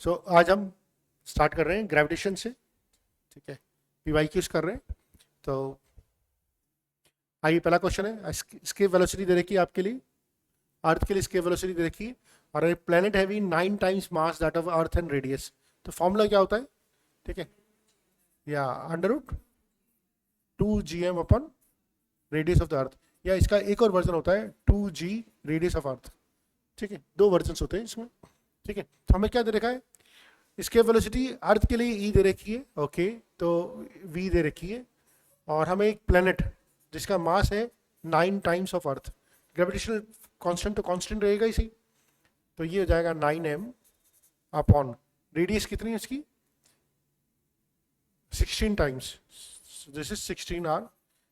सो आज हम स्टार्ट कर रहे हैं ग्रेविटेशन से, ठीक है। पीवाईक्यूज कर रहे हैं। तो आइए, पहला क्वेश्चन है, escape वेलोसिटी दे रखी है आपके लिए, अर्थ के लिए escape वेलोसिटी दे रखी है, और एक planet heavy 9 times mass that of earth and radius. तो फॉर्मूला क्या होता है, ठीक है, या √2gm upon radius of the अर्थ, या इसका एक और वर्जन होता है 2g रेडियस ऑफ अर्थ, ठीक है। दो वर्जन होते हैं इसमें, ठीक है। तो हमें क्या दे रखा है, escape वेलोसिटी अर्थ के लिए ई दे रखी है, ओके, तो v दे रखी है, और हमें एक प्लेनेट जिसका मास है 9 times of earth, gravitational constant तो कांस्टेंट रहेगा ही सही, तो ये हो जाएगा 9m अपॉन रेडियस कितनी है इसकी 16 टाइम्स, दिस इज 16r।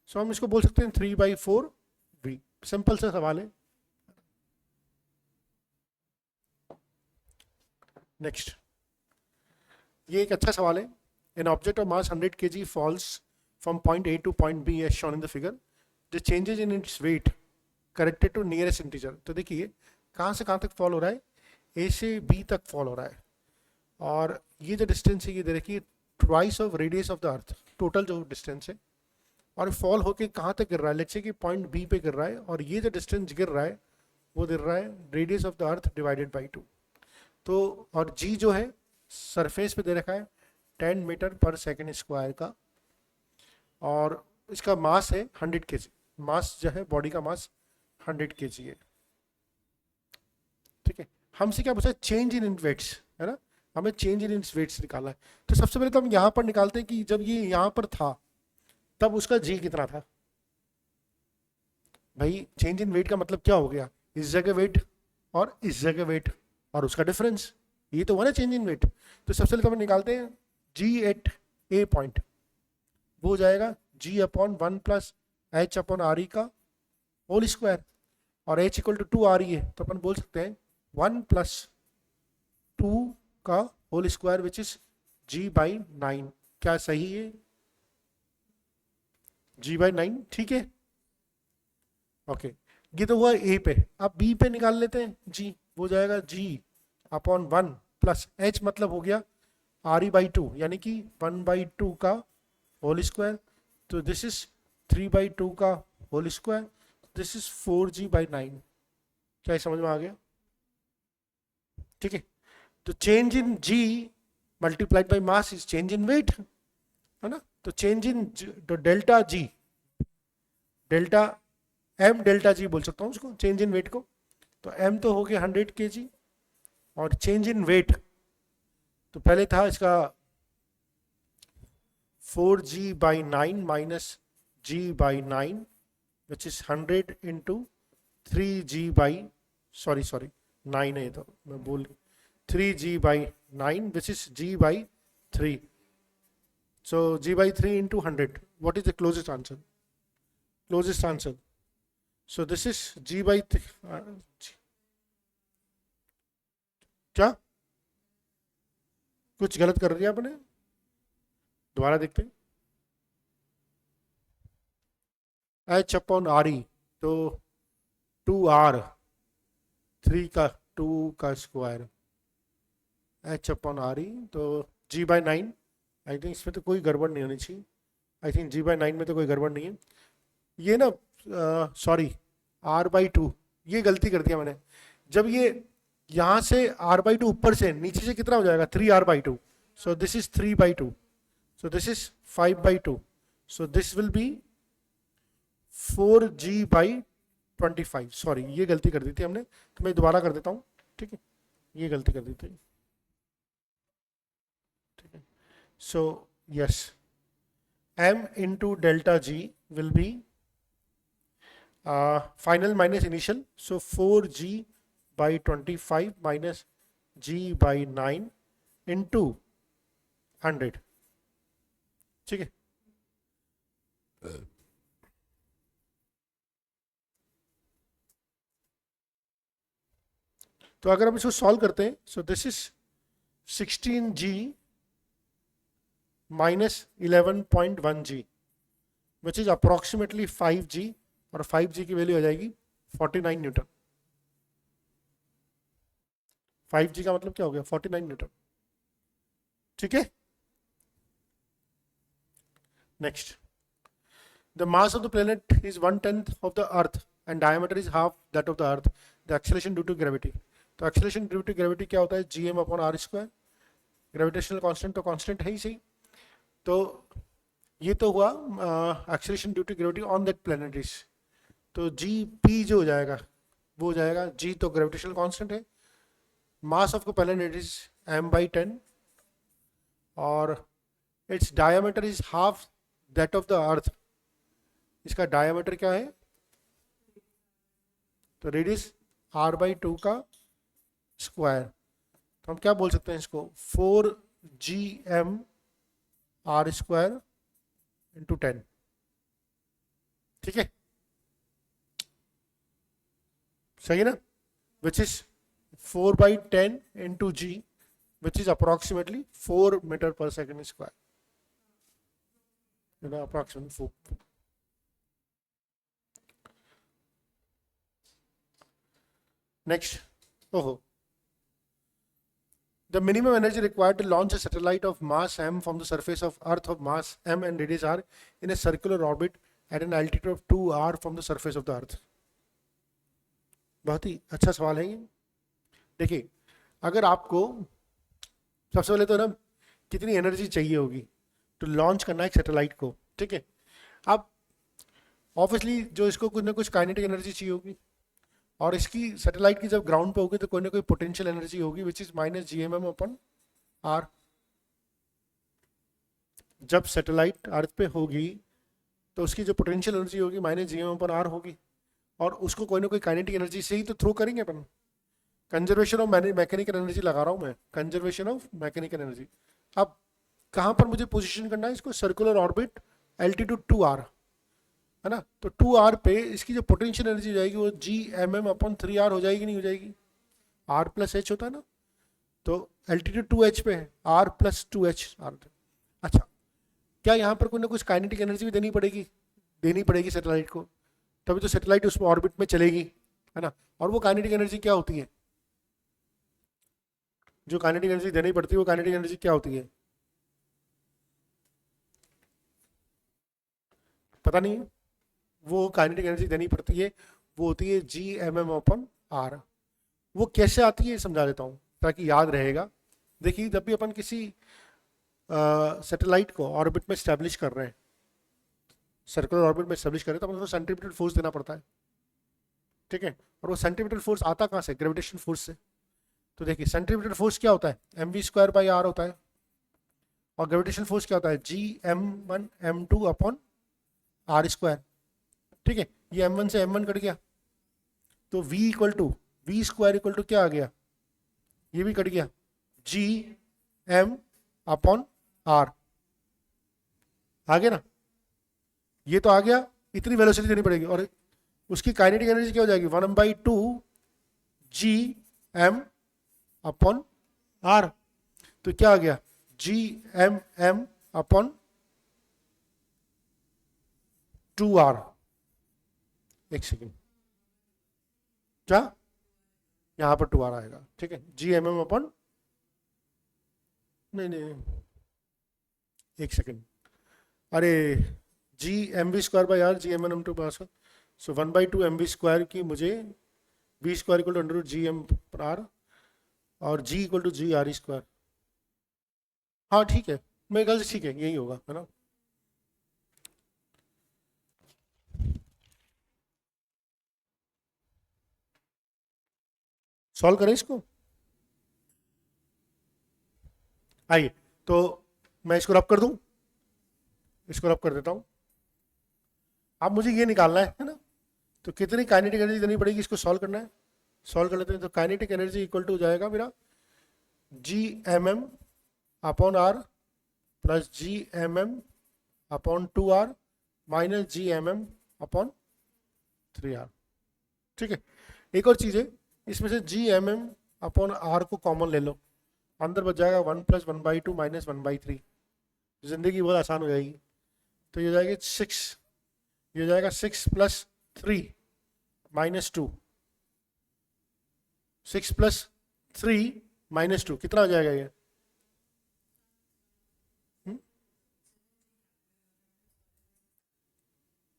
सो हम इसको बोल सकते हैं 3/4v। सिंपल सा सवाल है। नेक्स्ट, ये एक अच्छा सवाल है। An object of mass 100 kg falls from point A to point B as shown in the figure, the changes in its weight corrected to nearest integer. तो देखिए कहाँ से कहाँ तक फॉल हो रहा है, ए से बी तक फॉल हो रहा है, और ये जो डिस्टेंस है ये दे रखी है twice of radius of the earth, total जो डिस्टेंस है, और फॉल होके कहाँ तक गिर रहा है, लेट्स से कि पॉइंट बी पे गिर रहा है, और ये जो डिस्टेंस गिर रहा है वो गिर रहा है radius of the earth divided by 2। तो और जी जो है सरफेस पे दे रखा है 10 मीटर पर सेकेंड स्क्वायर का, और इसका मास है 100 kg। मास जो है बॉडी का मास 100 kg है, ठीक है। हमसे क्या पूछा, चेंज इन वेट्स, है ना, हमें चेंज इन वेट्स निकालना है। तो सबसे पहले तो हम यहाँ पर निकालते हैं कि जब ये यहाँ पर था तब उसका जी कितना था। भाई चेंज इन वेट का मतलब क्या हो गया, इस जगह वेट और इस जगह वेट और उसका डिफरेंस, ये तो हुआ ना चेंज इन वेट। तो सबसे पहले तो हम निकालते हैं जी एट ए पॉइंट, वो हो जाएगा g upon 1 plus h upon R E का होल स्क्वायर, और एच इक्वल टू 2 RE है, तो अपन बोल सकते हैं 1 प्लस 2 का whole square which is g/9। क्या सही है, g/9, ठीक है, ओके। ये तो हुआ ए पे, अब बी पे निकाल लेते हैं जी, वो जाएगा g अपॉन 1 प्लस एच, मतलब हो गया RE/2, यानी कि 1/2 का होल स्क्वायर, तो दिस इज 3/2 का whole square, this is 4g/9। क्या ये समझ में आ गया, ठीक है। तो change in g multiplied by mass is change in weight, है ना। तो चेंज इन तो delta g, delta m delta g बोल सकता हूँ उसको, चेंज इन वेट को। तो एम तो हो गया 100 kg, और चेंज इन वेट तो पहले था इसका 4g/9 minus g/9 which is 100 into 9 है, तो मैं बोल 3g/9 which is g/3, so g/3 into 100, what is the closest answer, so this is g/3, क्या कुछ गलत कर दिया आपने, दोबारा देखते हैं। h अपॉन आर ई, तो 2r 3 का 2 का स्क्वायर, h अपॉन आर ई, तो g/9। आई थिंक इसमें तो कोई गड़बड़ नहीं होनी चाहिए, आई थिंक g/9 में तो कोई गड़बड़ नहीं है, ये ना सॉरी r/2, ये गलती कर दिया मैंने। जब ये यहाँ से r/2 ऊपर से नीचे से कितना हो जाएगा 3r/2, so this is 3/2, so this is 5/2, so this will be 4g/25। Sorry ये गलती कर दी थी हमने, तो मैं दोबारा कर देता हूँ, ठीक है, ये गलती कर दी थी, ठीक है। So yes, m into delta g will be final minus initial, so 4g/25 minus g/9 into 100, ठीक है। तो अगर हम इसको सॉल्व करते हैं, सो this is 16g minus 11.1g which is approximately 5g, और 5g की वैल्यू आ जाएगी 49 न्यूटन। 5g का मतलब क्या हो गया 49 न्यूटन, ठीक है। Next, the mass of the planet is 1/10 of the earth and diameter is half that of the earth, the acceleration due to gravity. तो एक्सेलरेशन ड्यू टू ग्रेविटी क्या होता है, GM upon are square. Gravitational constant तो constant है ही सही। तो ये तो हुआ acceleration due to gravity on that planet is. तो GP जो हो जाएगा वो हो जाएगा, G तो ग्रेविटेशनल कांस्टेंट है, मास of the planet is m/10 और its diameter is half that of the अर्थ। इसका डायमीटर क्या है, तो रेडियस r/2 का स्क्वायर। तो हम क्या बोल सकते हैं इसको, 4GM r स्क्वायर इंटू 10। ठीक है, सही है ना, which is 4/10 into G, which is approximately 4 meter per second square. You know, approximately 4. Next, the minimum energy required to launch a satellite of mass m from the surface of Earth of mass m and radius r in a circular orbit at an altitude of 2r from the surface of the Earth. बहुत ही अच्छा सवाल है ये। देखिए, अगर आपको सबसे पहले तो ना कितनी एनर्जी चाहिए होगी तो लॉन्च करना है एक सैटेलाइट को, ठीक है। अब ऑब्वियसली जो इसको कुछ ना कुछ काइनेटिक एनर्जी चाहिए होगी, और इसकी सैटेलाइट की जब ग्राउंड पे होगी तो कोई ना कोई पोटेंशियल एनर्जी होगी which is -GMM upon r. जब सैटेलाइट अर्थ पे होगी तो उसकी जो पोटेंशियल एनर्जी होगी -GMM अपॉन आर होगी, और उसको कोई ना कोई काइनेटिक एनर्जी से ही तो थ्रो करेंगे अपन। कंजर्वेशन ऑफ मैकेनिकल एनर्जी लगा रहा हूँ मैं, कंजर्वेशन ऑफ मैकेनिकल एनर्जी। अब कहाँ पर मुझे पोजीशन करना है इसको, सर्कुलर ऑर्बिट, एल्टीट्यूड 2r, है ना। तो 2r पे इसकी जो पोटेंशियल एनर्जी जाएगी वो GMM अपॉन 3r हो जाएगी, नहीं हो जाएगी, r प्लस h होता है ना। तो एल्टीट्यूड 2h पे है, r प्लस 2h r। अच्छा, क्या यहाँ पर कोई ना कुछ काइनेटिक एनर्जी भी देनी पड़ेगी सैटेलाइट को, तभी तो सैटेलाइट उस ऑर्बिट में चलेगी, है ना। और वो काइनेटिक एनर्जी क्या होती है, जो काइनेटिक एनर्जी देनी पड़ती है वो काइनेटिक एनर्जी क्या होती है, पता नहीं है। वो काइनेटिक एनर्जी देनी पड़ती है, वो होती है GMM अपॉन आर। वो कैसे आती है समझा देता हूँ ताकि याद रहेगा। देखिए, जब भी अपन किसी सैटेलाइट को ऑर्बिट में स्टैब्लिश कर रहे हैं, सर्कुलर ऑर्बिट में स्टैब्लिश कर रहे हैं, तो अपन उसको सेंट्रीपिटल फोर्स देना पड़ता है, ठीक है। और वो सेंट्रीपिटल फोर्स आता कहाँ से, ग्रेविटेशन फोर्स से। तो देखिए, सेंट्रीपिटल फोर्स क्या होता है, mv²/r होता है, और ग्रेविटेशन फोर्स क्या होता है, Gm1m2 अपॉन आर स्क्वायर, ठीक है। ये m1 से m1 कट गया, तो v² क्या आ गया, ये भी कट गया, Gm अपॉन आर आ गया ना, ये तो आ गया। इतनी वेलोसिटी देनी पड़ेगी, और उसकी काइनेटिक एनर्जी क्या हो जाएगी, 1/2 Gm अपॉन आर। तो क्या आ गया, GMM अपॉन 2r। एक सेकेंड, क्या यहां पर 2r आएगा, ठीक है। GMM अपॉन, नहीं, एक सेकेंड, अरे GMv²/r GMM पास, सो 1/2 mv² की मुझे v² = √GM/r और G = GRE²। हाँ ठीक है, मेरे ख्याल से ठीक है, यही होगा, है ना। सॉल्व करें इसको, आइए। तो मैं इसको रब कर दूं, इसको रब कर देता हूं। अब मुझे ये निकालना है ना, तो कितनी काइनेटिक एनर्जी देनी पड़ेगी, इसको सॉल्व करना है। सॉल्व कर लेते हैं। तो काइनेटिक एनर्जी इक्वल टू हो जाएगा मेरा GMM upon are plus GMM upon 2r minus GMM upon 3r, ठीक है। एक और चीज़ है, इसमें से GMM अपॉन आर को कॉमन ले लो, अंदर बच जाएगा 1 + 1/2 माइनस 1/3, जिंदगी बहुत आसान हो जाएगी। तो ये हो जाएगा 6, ये हो जाएगा 6 + 3 - 2, 6 + 3 - 2 कितना हो जाएगा ये,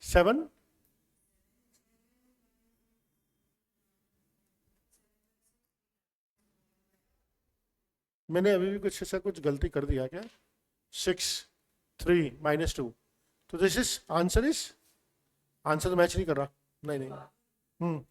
7 मैंने अभी भी कुछ ऐसा कुछ गलती कर दिया क्या? 6 3 -2 तो दिस इज आंसर तो मैच नहीं कर रहा। नहीं नहीं। हम्म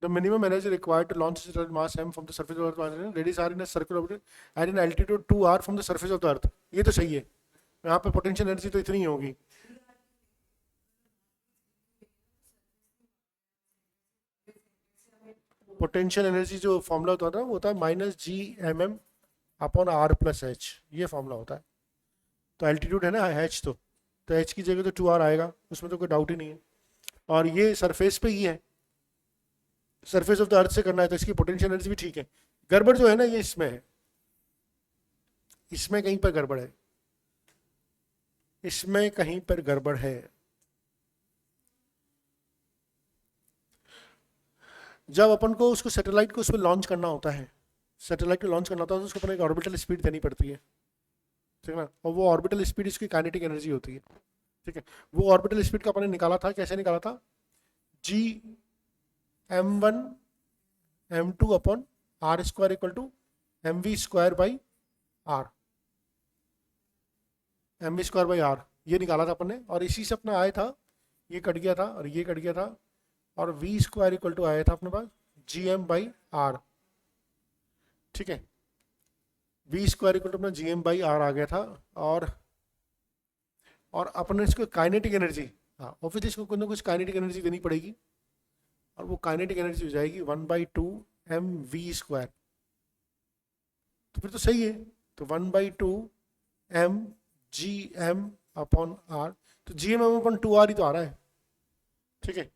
The minimum energy required to launch a mass m from the surface of the earth, radius r in a circular orbit at an altitude 2r from the surface of the earth। ये तो सही है। यहाँ पे potential energy तो इतनी ही होगी। Potential energy जो फॉर्मूला होता है ना वो होता है -G/m/r+h, ये फॉर्मूला होता है। तो एल्टीट्यूड है ना h, तो h की जगह तो 2r आएगा, उसमें तो कोई डाउट ही नहीं है। और ये सरफेस पे ही है, सरफेस ऑफ द अर्थ से करना है, तो इसकी पोटेंशियल एनर्जी भी ठीक है। गड़बड़ जो है ना ये इसमें है, इसमें कहीं पर गड़बड़ है, इसमें कहीं पर गड़बड़ है। जब अपन को उसको सैटेलाइट को उसमें लॉन्च करना होता है, सैटेलाइट को लॉन्च करना होता है तो उसको अपन एक ऑर्बिटल स्पीड देनी पड़ती है, ठीक है ना। और वो ऑर्बिटल स्पीड इसकी काइनेटिक एनर्जी होती है, ठीक है। वो ऑर्बिटल स्पीड का अपन ने निकाला था, कैसे निकाला था? G(m1)(m2)/r² = mv²/r, mv²/r ये निकाला था अपन ने। और इसी से अपना आया था, ये कट गया था और ये कट गया था, और v² = आया था अपने पास gm/r, ठीक है। v² = अपना gm/r आ गया था। और अपने इसको काइनेटिक एनर्जी, हाँ ऑब्वियसली इसको कुछ ना कुछ काइनेटिक एनर्जी देनी पड़ेगी, और वो काइनेटिक एनर्जी हो जाएगी 1/2 mv²। तो फिर तो सही है, तो 1/2 mgm/r, तो gm/2r ही तो आ रहा है, ठीक है।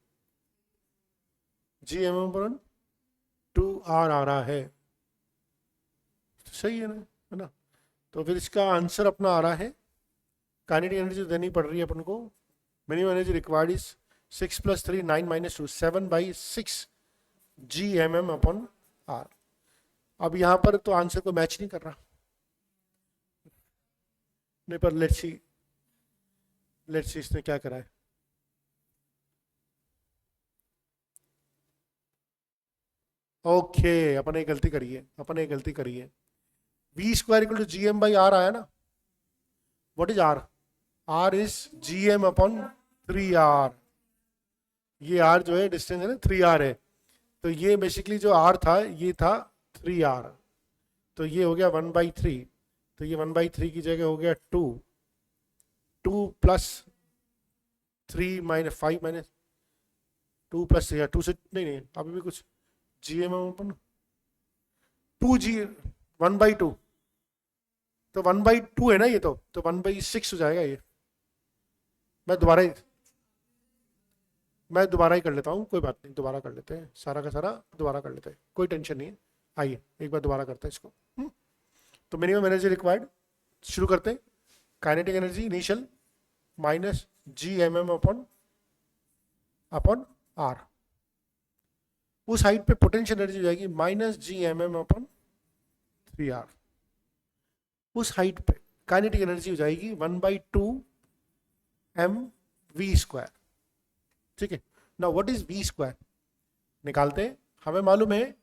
gm/2r आ रहा है, तो सही है ना। तो फिर इसका आंसर अपना आ रहा है, काइनेटिक एनर्जी देनी पड़ रही है अपन को। Minimum energy required is 6 + 3 9 - 2 7/6 gmm/r। अब यहाँ पर तो आंसर को मैच नहीं कर रहा, नहीं, पर लेट्स सी इसने क्या करा है। ओके, अपन एक गलती करी है, v² = gm/r आया ना। What is r? r is gm/3r। ये r जो है डिस्टेंस है ना, 3r है, तो ये बेसिकली जो r था ये था 3r, तो ये हो गया 1/3, तो ये 1/3 की जगह हो गया 2 + 3 - 5 - 2 + 3 2 से नहीं अभी भी कुछ gm/2g 1/2, तो 1/2 है ना ये, तो 1/6 हो जाएगा ये। मैं दोबारा ही कर लेता हूँ, कोई बात नहीं, दोबारा कर लेते हैं, सारा का सारा दोबारा कर लेते हैं, कोई टेंशन नहीं है। आइए एक बार दोबारा करते हैं इसको। तो मिनिमम एनर्जी रिक्वायर्ड, शुरू करते हैं। काइनेटिक एनर्जी इनिशियल -gmm/r, उस हाइट पे पोटेंशियल एनर्जी हो जाएगी -gmm/3r, उस हाइट पे काइनेटिक एनर्जी हो जाएगी 1/2 mv², ठीक है। Now what is v²? निकालते हैं। हमें मालूम है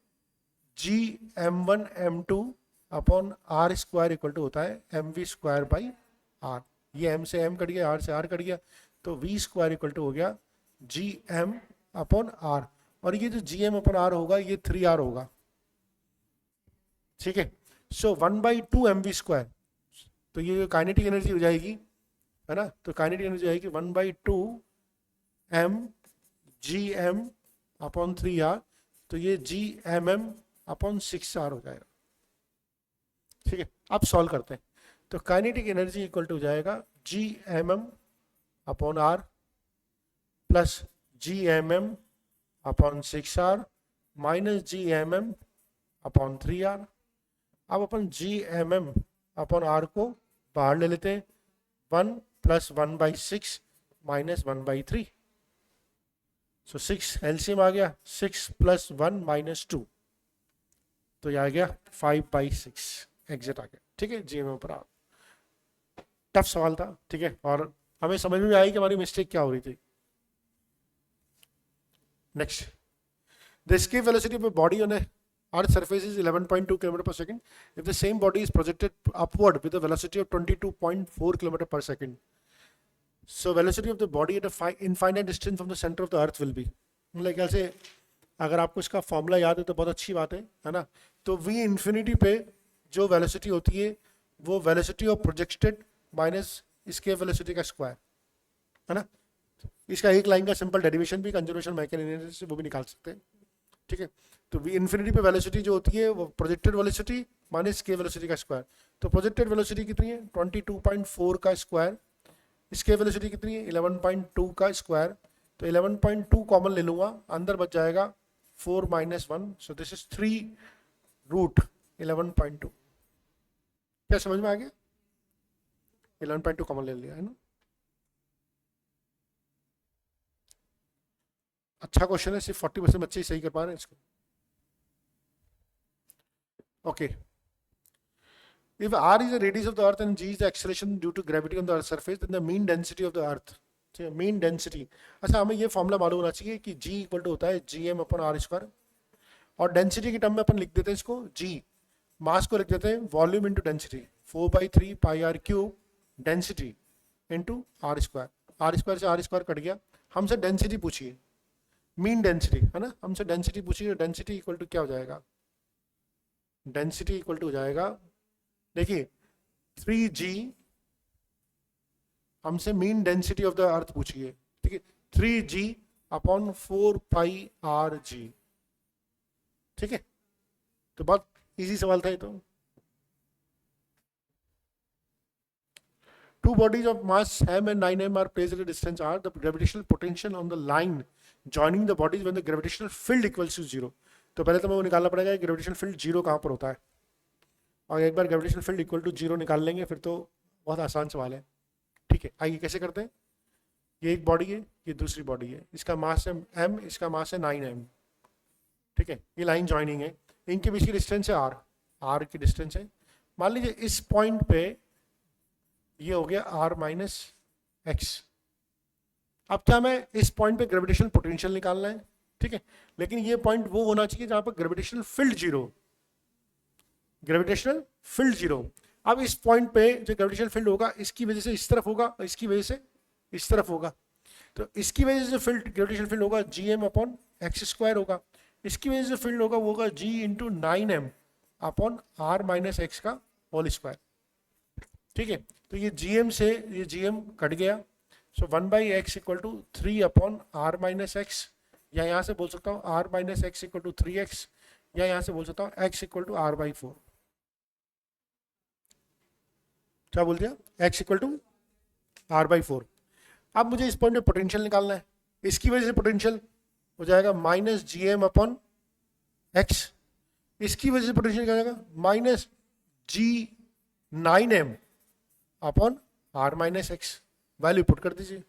gm1m2/r² होता है mv²/r, ये m से m कट गया, r से r कट गया, तो v² हो गया gm/r, और ये जो gm/r होगा ये 3r होगा, ठीक है। सो 1/2 mv², तो ये काइनेटिक एनर्जी हो जाएगी, है ना, तो काइनेटिक एनर्जी आएगी 1/2 mgm/3r, तो ये gmm/6r हो जाएगा, ठीक है। अब सॉल्व करते हैं, तो काइनेटिक एनर्जी इक्वल टू हो जाएगा gmm/r + gmm/6r - gmm/3r। अब अपन gmm/r को बाहर ले लेते हैं, 1 + 1/6 - 1/3, सो 6 एलसीएम आ गया, 6 + 1 - 2, तो ये आ गया 5/6 एग्जिट आ गया। ठीक है, जी में ऊपर आ, टफ सवाल था। ठीक है, और हमें समझ में आई कि हमारी मिस्टेक क्या हो रही थी। Next, the escape velocity of a body on a earth surface is 11.2 km per second if the same body is projected upward with a velocity of 22.4 km per second. So velocity of the body at a infinite distance from the center of the earth will be, मतलब ख्याल से अगर आपको इसका formula याद है तो बहुत अच्छी बात है ना। तो v इंफिनिटी पे जो वेलोसिटी होती है वो velocity of projected minus escape velocity का स्क्वायर है ना। इसका एक लाइन का सिंपल डेरिवेशन भी कंजर्वेशन मैकेनिज्म से वो भी निकाल सकते हैं। ठीक है, तो v इंफिनिटी पे वेलोसिटी जो होती है वो प्रोजेक्टेड वेलोसिटी माइनस के वेलोसिटी का स्क्वायर। तो प्रोजेक्टेड वेलोसिटी कितनी है 22.4 का स्क्वायर, इसके वेलोसिटी कितनी है 11.2 का स्क्वायर। तो 11.2 कॉमन ले लूंगा, अंदर बच जाएगा 4 - 1, सो दिस इज 3√11.2। क्या समझ में आ गया? 11.2 कॉमन ले लिया है ना। अच्छा क्वेश्चन है, सिर्फ 40% बच्चे ही सही कर पा रहे हैं इसको। Okay, if r is the radius of the earth and g is the acceleration due to gravity on the earth's surface, then the mean density of the earth, mean density. अच्छा, हमें ये फॉर्मूला मालूम होना चाहिए कि g equal to होता है gm/r², और डेंसिटी की टर्म में अपन लिख देते हैं इसको g, मास को लिख देते हैं volume into density, 4/3 πr³ density into r²। r² से r² कट गया। हमसे डेंसिटी पूछिए, मीन डेंसिटी है ना, हमसे डेंसिटी पूछिए। डेंसिटी इक्वल टू क्या हो जाएगा? डेंसिटी इक्वल टू हो जाएगा, देखिए 3g, हमसे मीन डेंसिटी ऑफ द अर्थ पूछिए। ठीक है, 3g/4πrg। ठीक है, तो बहुत इजी सवाल था ये तो। Two bodies of mass m and 9m are placed at a distance r. The gravitational potential on the line joining the bodies when the gravitational field equals to 0. तो पहले तो मैं वो निकालना पड़ेगा ग्रेविटेशनल फील्ड 0 कहाँ पर होता है, और एक बार ग्रेविटेशनल फील्ड इक्वल टू 0 निकाल लेंगे फिर तो बहुत आसान सवाल है। ठीक है, आइए कैसे करते हैं। ये एक बॉडी है, ये दूसरी बॉडी है, इसका मास है m, इसका मास है 9m। ठीक है, ये लाइन ज्वाइनिंग है, इनके बीच की डिस्टेंस है r की डिस्टेंस है। मान लीजिए इस पॉइंट पे ये हो गया r - x। अब क्या मैं इस पॉइंट पे ग्रेविटेशनल पोटेंशियल निकालना है। ठीक है, लेकिन ये पॉइंट वो होना चाहिए जहां पर ग्रेविटेशनल फील्ड 0, ग्रेविटेशनल फील्ड 0। अब इस पॉइंट पे जो ग्रेविटेशनल फील्ड होगा इसकी वजह से इस तरफ होगा, इसकी वजह से इस तरफ होगा। तो इसकी वजह से फील्ड, ग्रेविटेशनल फील्ड होगा gm/x² होगा। इसकी वजह से फील्ड होगा वो होगा g × 9m/r - x का होल स्क्वायर। ठीक है, तो ये gm से ये gm कट गया, सो 1/x = 3/r - x, या यहाँ से बोल सकता हूँ r - x = 3x, या यहाँ से बोल सकता हूँ x = r/4। क्या बोल दिया? x = r/4। अब मुझे इस पॉइंट पे पोटेंशियल निकालना है, इसकी वजह से पोटेंशियल हो जाएगा -gm/x, इसकी वजह से पोटेंशियल क्या हो जाएगा -g9m/r - x। वैल्यू पुट कर दीजिए,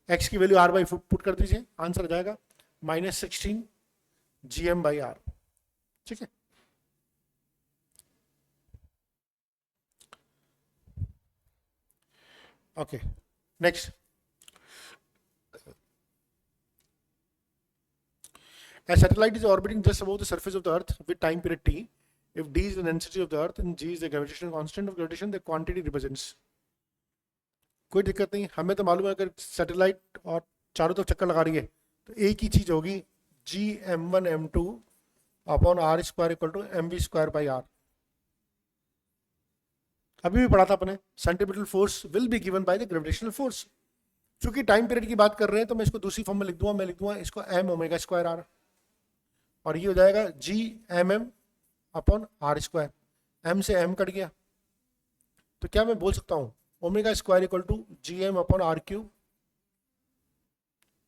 x की वैल्यू r/4 पुट कर दीजिए, आंसर आ जाएगा -16 gm/r। ठीक है, okay next. A satellite is orbiting just above the surface of the earth with time period t. If d is the density of the earth and g is the gravitational constant of gravitation, the quantity represents। कोई दिक्कत नहीं, हमें तो मालूम है अगर satellite और चारों तरफ चक्कर लगा रही है तो एक ही चीज होगी gm1m2/r² = mv²/r। अभी भी पढ़ा था अपने, centripetal force will be given by the gravitational force. चूंकि टाइम पीरियड की बात कर रहे हैं तो मैं इसको दूसरी फॉर्म में लिख दूंगा, मैं लिख दूंगा इसको m⍵²r, और ये हो जाएगा gmm/r²। m से m कट गया, तो क्या मैं बोल सकता हूँ ω² = gm/r³?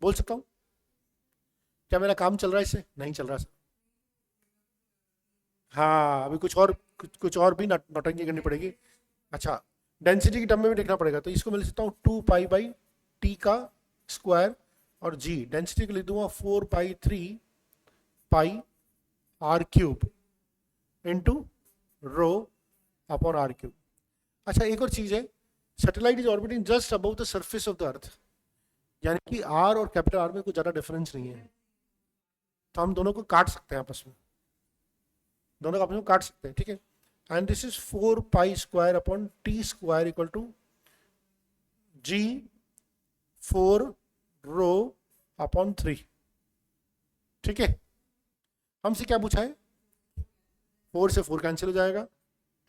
बोल सकता हूँ? क्या मेरा काम चल रहा है इससे? नहीं चल रहा सर। हाँ, अभी कुछ और भी नौटंकी करनी पड़ेगी। अच्छा, डेंसिटी की टर्म में भी देखना पड़ेगा, तो इसको मैं लिख सकता हूँ 2π/t का स्क्वायर, और g डेंसिटी को लिख दूंगा 4π3 πr³। Into rho upon are cube. अच्छा, एक और चीज है, satellite is orbiting just above the surface of the earth, यानी कि आर और कैपिटल आर में कोई ज्यादा डिफरेंस नहीं है, तो हम दोनों को काट सकते हैं आपस में, दोनों को आपस में काट सकते हैं, ठीक है। And this is 4 pi square upon T square equal to G 4 rho upon 3, ठीक है। हमसे क्या पूछा है, 4 से 4 कैंसिल हो जाएगा,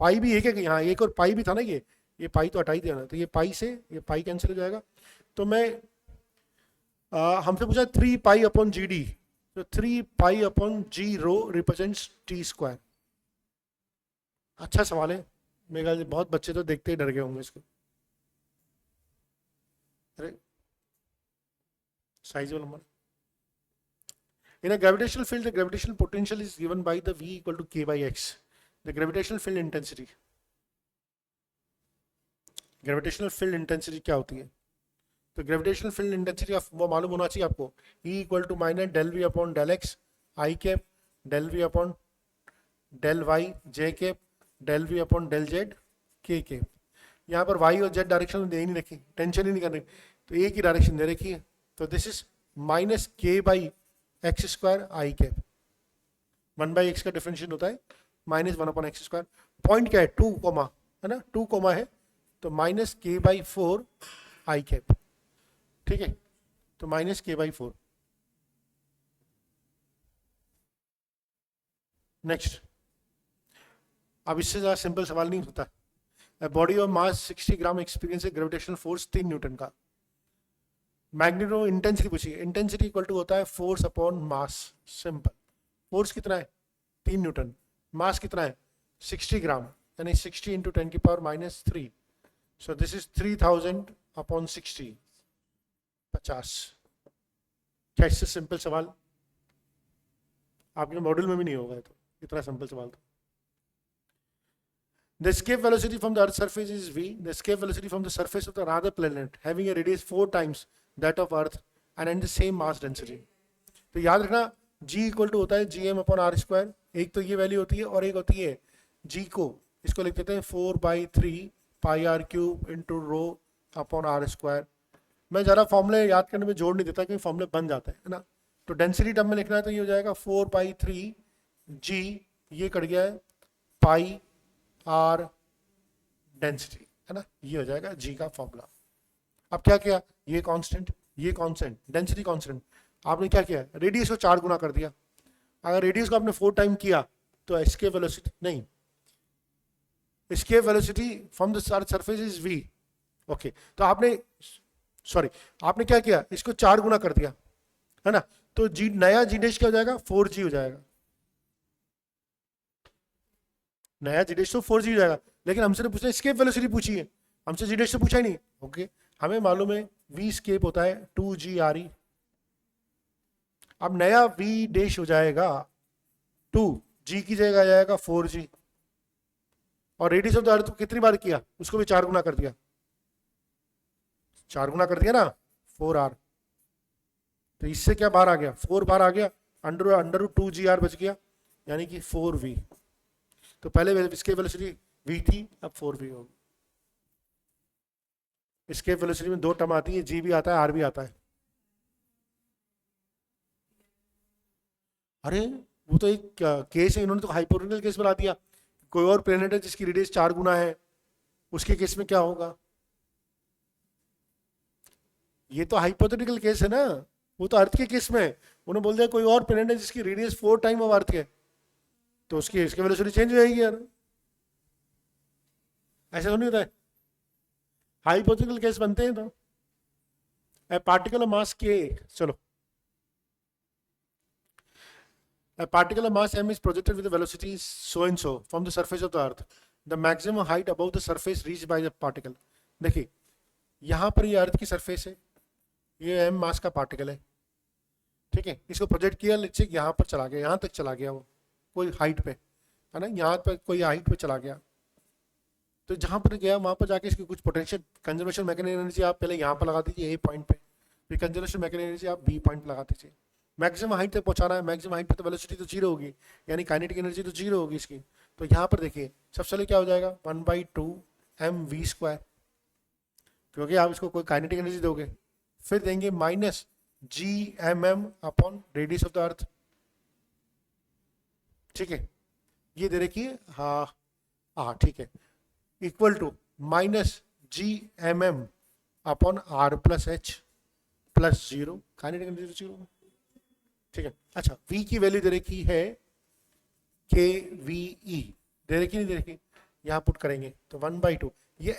पाई भी एक है, यहाँ एक और पाई भी था ना, ये पाई तो हटा ही देना, तो ये पाई से ये पाई कैंसिल हो जाएगा। तो मैं हमसे पूछा 3 पाई अपॉन जी डी, तो 3 पाई अपॉन जी रो रिप्रेजेंट्स टी स्क्वायर। अच्छा सवाल है, मेरे ख्याल से बहुत बच्चे तो देखते ही डर गए होंगे इसको। अरे साइज वाला number, in a gravitational field the gravitational potential is given by the v equal to k by x, the gravitational field intensity। Gravitational field intensity क्या होती है, तो ग्रेविटेशनल फील्ड इंटेंसिटी वो मालूम होना चाहिए आपको, E equal to minus del V upon del x i cap del V upon del y j cap del V upon del z k cap. यहाँ पर वाई और जेड डायरेक्शन दे ही नहीं रखी, टेंशन ही नहीं करनी, तो एक ही डायरेक्शन दे रखी है, तो दिस इज माइनस के by x square I cap, 1/x का डिफरेंशिएट होता है minus 1 upon x square. Point क्या है, 2 कोमा है ना, 2 कोमा है, तो माइनस के बाई 4 आई कैप, ठीक है, तो माइनस के बाई 4। नेक्स्ट, अब इससे ज़्यादा सिंपल सवाल नहीं होता। Body of mass 60 gram experience है ग्रेविटेशनल फोर्स 3 न्यूटन का। मैग्नेटो इंटेंसिटी पूछी, इंटेंसिटी इक्वल टू होता है force upon mass, simple. Force कितना है 3 न्यूटन, मास कितना है 60 ग्राम, यानी 60 इंटू 10 की power minus 3, so this is 3000 upon 60, 50। क्या इससे सिंपल सवाल आपके मॉड्यूल में भी नहीं होगा, तो इतना सिंपल सवाल तो। The escape velocity from the Earth's surface is v. The escape velocity from the surface of the another planet having a radius 4 times that of Earth and in the same mass density. तो याद रखना g equal to होता है gm upon are square, एक तो ये value होती है और एक होती है g को, इसको लिख देते हैं 4/3 pi R cube into rho upon are square. मैं ज़रा फॉर्मूले याद करने में जोड़ नहीं देता क्योंकि फॉर्मूले बन जाते हैं, है ना। तो डेंसिटी टर्म में लिखना है तो ये हो जाएगा 4/3 g, ये कट गया है पाई आर डेंसिटी, है ना, ये हो जाएगा जी का फॉर्मूला। अब क्या किया, ये कांस्टेंट ये कांस्टेंट, डेंसिटी कांस्टेंट, आपने क्या किया, रेडियस को 4 गुना कर दिया। अगर रेडियस को आपने 4 टाइम किया तो एस्केप वेलोसिटी नहीं, escape velocity from the surface is v, okay. तो आपने सॉरी आपने क्या किया, इसको 4 गुना कर दिया, है ना, तो जी नया जी डैश क्या हो जाएगा 4g हो जाएगा, नया जी डैश तो 4g हो जाएगा। लेकिन हमसे तो पूछा एस्केप वेलोसिटी पूछी है, हमसे जी डैश तो पूछा ही नहीं, ओके। हमें मालूम है v स्केप होता है 2g/e, अब नया v डैश हो जाएगा 2g की जगह आ जाएगा 4g, और रेडियस ऑफ द अर्थ कितनी बार किया, उसको भी 4 गुना कर दिया, 4 गुना कर दिया ना 4r, तो इससे क्या बाहर आ गया 4 बार आ गया, अंडर 2gr बच गया, यानी कि 4v। तो पहले इसके वेलोसिटी v थी, अब 4v होगी। इसके वेलोसिटी में 2 टर्म आती है, g भी आता है r भी आता है। अरे वो तो एक केस है, इन्होंने तो हाइपोथेटिकल केस बना दिया, कोई और प्लेनेट है जिसकी रेडियस 4 गुना है, उसके केस में क्या होगा। ये तो हाइपोथेटिकल केस है ना, वो तो अर्थ के केस में है। उन्होंने बोल दिया कोई और प्लेनेट है जिसकी रेडियस 4 टाइम ऑफ अर्थ है, तो उसकी इसके वेलोसिटी चेंज हो जाएगी यार, ऐसा तो नहीं होता है। हाइपोथेटिकल केस बनते हैं तो ए पार्टिकल मास के, चलो a particle of mass m is projected with a velocity so and so from the surface of the earth, the maximum height above the surface reached by the particle। देखिए यहां पर ये अर्थ की सरफेस है, ये m मास का particle है, ठीक है, इसको प्रोजेक्ट किया, लेट्स यहां पर चला गया, यहां तक चला गया, वो कोई हाइट पे है ना, यहां पर कोई हाइट पे चला गया, तो जहां पर गया वहां पर जाके इसकी कुछ पोटेंशियल कंजर्वेशन मैकेनिकल एनर्जी आप पहले यहां पर लगा दीजिए a पॉइंट पे, फिर कंजर्वेशन मैकेनिकल एनर्जी आप b पॉइंट लगा दीजिए, मैक्सिमम हाइट तक पहुंचाना है, मैक्सिमम हाइट पे तो वेलोसिटी तो जीरो होगी, यानी काइनेटिक एनर्जी तो जीरो होगी इसकी। तो यहाँ पर देखिए सबसे पहले क्या हो जाएगा 1/2 mv², क्योंकि आप इसको कोई काइनेटिक एनर्जी दोगे। फिर देंगे minus Gmm upon radius of the earth, ठीक है, ये दे रखी है, हाँ ठीक है, equal to minus Gmm upon r plus h plus 0, kinetic energy तो 0, ठीक है। अच्छा v की वैल्यू दे रखी है kve, दे रखी नहीं दे रखी, यहाँ पुट करेंगे तो 1/2, ये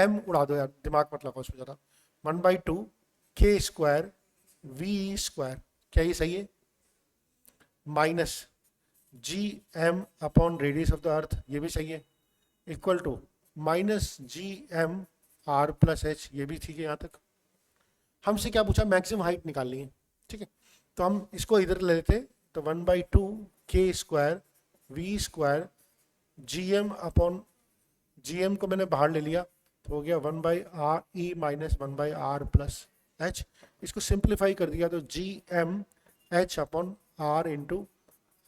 m उड़ा दो यार, दिमाग मत लगाओ उसमें ज़्यादा, 1/2 k² v², क्या ये सही है, minus Gm upon radius of the earth, ये भी सही है, equal to minus Gm r plus h, ये भी ठीक है। यहाँ तक हमसे क्या पूछा, मैक्सिमम हाइट निकालनी है, ठीक है, तो हम इसको इधर ले लेते, तो 1/2 k² v² Gm upon, Gm को मैंने बाहर ले लिया तो हो गया 1/r minus 1/r plus H, इसको सिंप्लीफाई कर दिया तो Gm h upon r into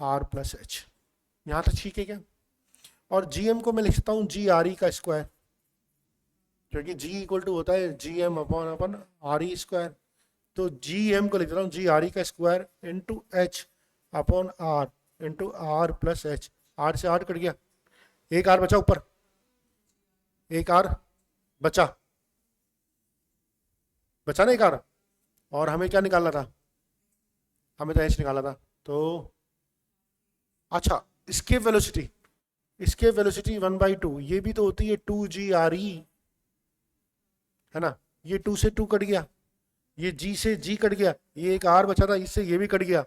r plus H, यहाँ तक ठीक है क्या। और Gm को मैं लिख सकता हूँ GRE का स्क्वायर, क्योंकि G इक्वल टू होता है Gm अपॉन RE², तो Gm को लिख देता हूँ GRE का square into H upon r into r plus H, r से r कट गया, एक r बचा ऊपर, एक r बचा ना एक r, और हमें क्या निकालना था, हमें तो h निकालना था। तो अच्छा इसके वेलोसिटी 1/2, ये भी तो होती है 2GRE, है ना, ये 2 से 2 कट गया, ये G से G कट गया, ये एक R बचा था, इससे ये भी कट गया।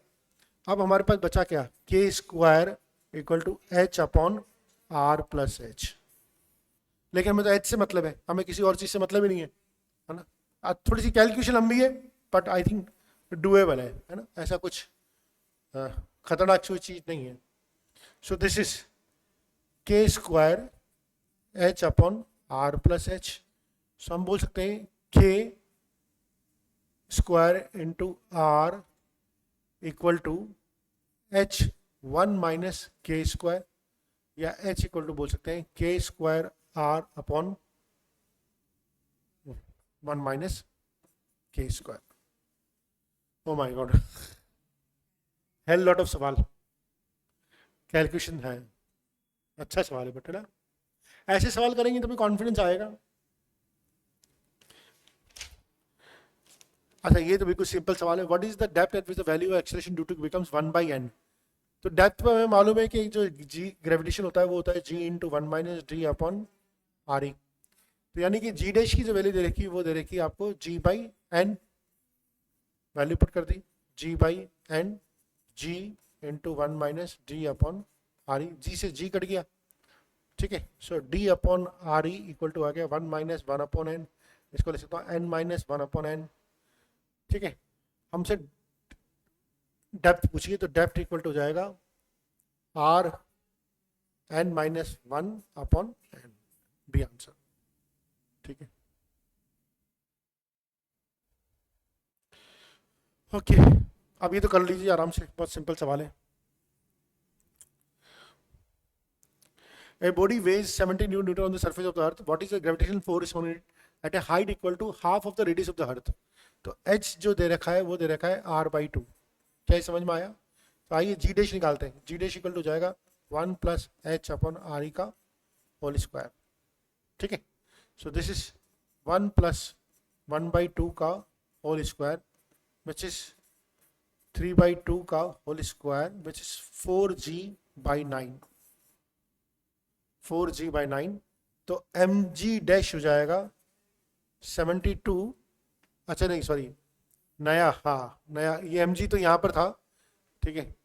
अब हमारे पास बचा क्या, k² equal to h upon r plus h, लेकिन हमें तो h से मतलब है, हमें किसी और चीज़ से मतलब ही नहीं है ना। थोड़ी सी कैलकुलेशन लंबी है बट आई थिंक डूएबल है ना, ऐसा कुछ खतरनाक कोई चीज़ नहीं है। So this is k² h upon r plus h, so हम बोल सकते हैं k² into r equal to h1 minus k², या h इक्वल टू बोल सकते हैं k² r upon 1 minus k²। Oh my God, hell lot of सवाल, calculation है, अच्छा सवाल है बट, है ना, ऐसे सवाल करेंगे तो भी कॉन्फिडेंस आएगा। अच्छा ये तो बिल्कुल सिंपल सवाल है, what is the depth eight which the value of acceleration due to becomes 1/n। तो डेप्थ पर हमें मालूम है कि जो जी ग्रेविटेशन होता है वो होता है g into 1 minus D upon R ई, तो यानी कि g डैश की जो वैल्यू दे रखी है वो दे रखी है आपको g/n, वैल्यू पुट कर दी g/n, g into 1 minus D upon R E, g से g कट गया, ठीक है। So d upon R E equal to आ गया 1 माइनस 1 अपॉन n, इसको लिख सकता हूँ n माइनस 1 अपॉन n, ठीक है। हमसे डेप्थ पूछिए तो डेप्थ इक्वल टू हो जाएगा r n minus 1 upon n, B answer, ठीक है। ओके अब ये तो कर लीजिए आराम से, बहुत सिंपल सवाल है। A body weighs 70 Newton on the surface of the earth. What is the gravitational force on it at a height equal to half of the radius of the earth? तो h जो दे रखा है वो दे रखा है r/2, क्या समझ में आया। तो आइए g डैश निकालते हैं, g डैश इक्वल टू जाएगा 1 प्लस h अपॉन r ई का होल स्क्वायर, ठीक है। सो दिस इज 1 प्लस 1/2 का होल स्क्वायर विच इज 3/2 का whole square which is 4g/9, 4g/9, तो mg डैश हो जाएगा 72, अच्छा नहीं सॉरी नया, हाँ नया, ये mg तो यहाँ पर था, ठीक है।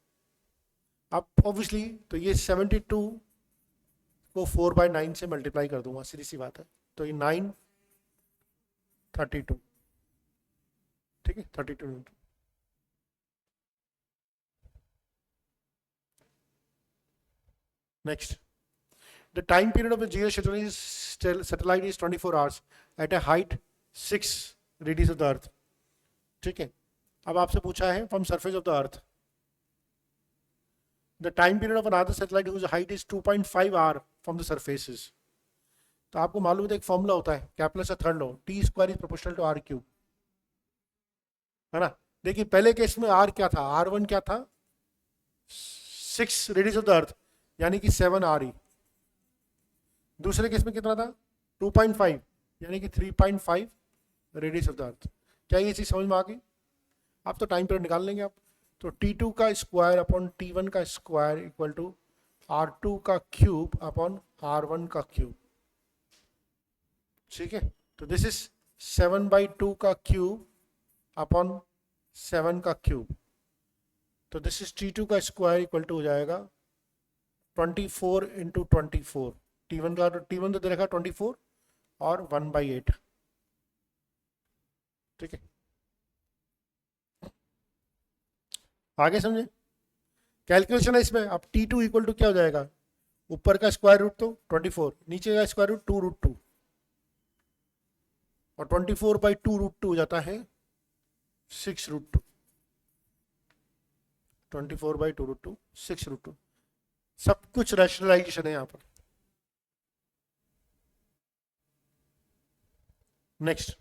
अब ऑब्वियसली तो ये 72 को 4/9 से मल्टीप्लाई कर दूंगा, सीधी सी बात है, तो ये 9 32, ठीक है, 32। Next, the time period of the geosynchronous satellite is 24 hours at a height 6 radius of the earth, ठीक है। अब आपसे पूछा है from surface of the earth the time period of another satellite whose height is 2.5 hour from the surfaces. तो आपको मालूम है एक फॉर्मूला होता है कैप्लर का third law, T square is proportional to r cube, है ना। देखिए पहले केस में आर क्या था, आर वन क्या था 6 रेडियस ऑफ द अर्थ यानी कि 7 आर ई। दूसरे केस में कितना था 2.5 यानी कि 3.5 रेडियस ऑफ द अर्थ। क्या ये चीज समझ में आ गई? आप तो टाइम पीरियड निकाल लेंगे आप। तो T2 का स्क्वायर अपॉन T1 का स्क्वायर इक्वल टू R2 का क्यूब अपॉन R1 का क्यूब। ठीक है, तो दिस इज 7/2 का क्यूब अपॉन 7 का क्यूब। तो दिस इज T2 का स्क्वायर इक्वल टू हो जाएगा 24 इंटू 24। T1 तो दे रखा 24 और 1/8। ठीक है, आगे समझे कैलकुलेशन है इसमें। अब T2 इक्वल टू क्या हो जाएगा, ऊपर का स्क्वायर रूट तो 24, नीचे का स्क्वायर रूट 2√2 और 24/2√2 हो जाता है 6√2। 24/2√2 6√2। सब कुछ रैशनलाइजेशन है यहाँ पर। Next,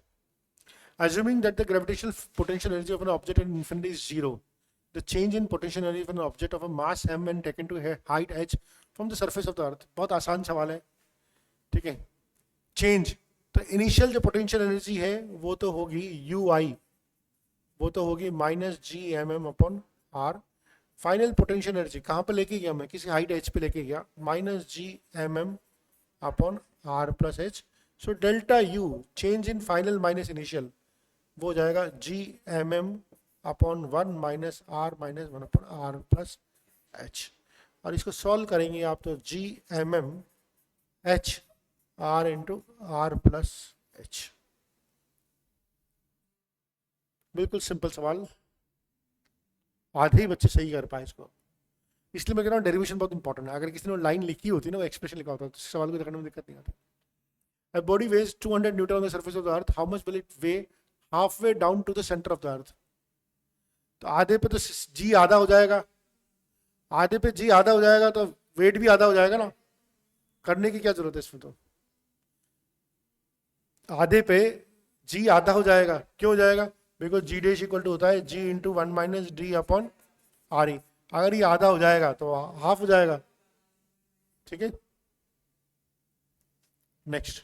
assuming that the gravitational potential energy of an object at infinity is zero, the change in potential energy of an object of a mass m when taken to height h from the surface of the earth। बहुत आसान सवाल है, ठीक है। Change, तो initial जो potential energy है वो तो होगी यू आई, वो तो होगी -G/m/r। फाइनल पोटेंशियल एनर्जी कहाँ पे लेके गया मैं, किसी हाइट h पे लेके गया, -G/m/r+h। So delta U change in final minus initial वो हो जाएगा G/m/1 -r-1/r+h। और इसको सॉल्व करेंगे आप तो G/m/h r/r+h। बिल्कुल सिंपल सवाल, आधे ही बच्चे सही कर पाए इसको। इसलिए मैं कह रहा हूँ डेरिवेशन बहुत इंपॉर्टेंट है। अगर किसी ने लाइन लिखी होती ना, वो एक्सप्रेशन लिखा होता तो सवाल को करने में दिक्कत नहीं आती। A body weighs 200 Newton on the surface of the earth. How much will it weigh halfway down to the center of the earth? तो आधे पे तो G आधा हो जाएगा, आधे पे G आधा हो जाएगा तो वेट भी आधा हो जाएगा ना। करने की क्या जरूरत है इसमें, तो आधे पे G आधा हो जाएगा। क्यों हो जाएगा, because G dash equal to होता है G इंटू 1 - D/RE। अगर ये आधा हो जाएगा तो हाफ हो जाएगा। ठीक है, next,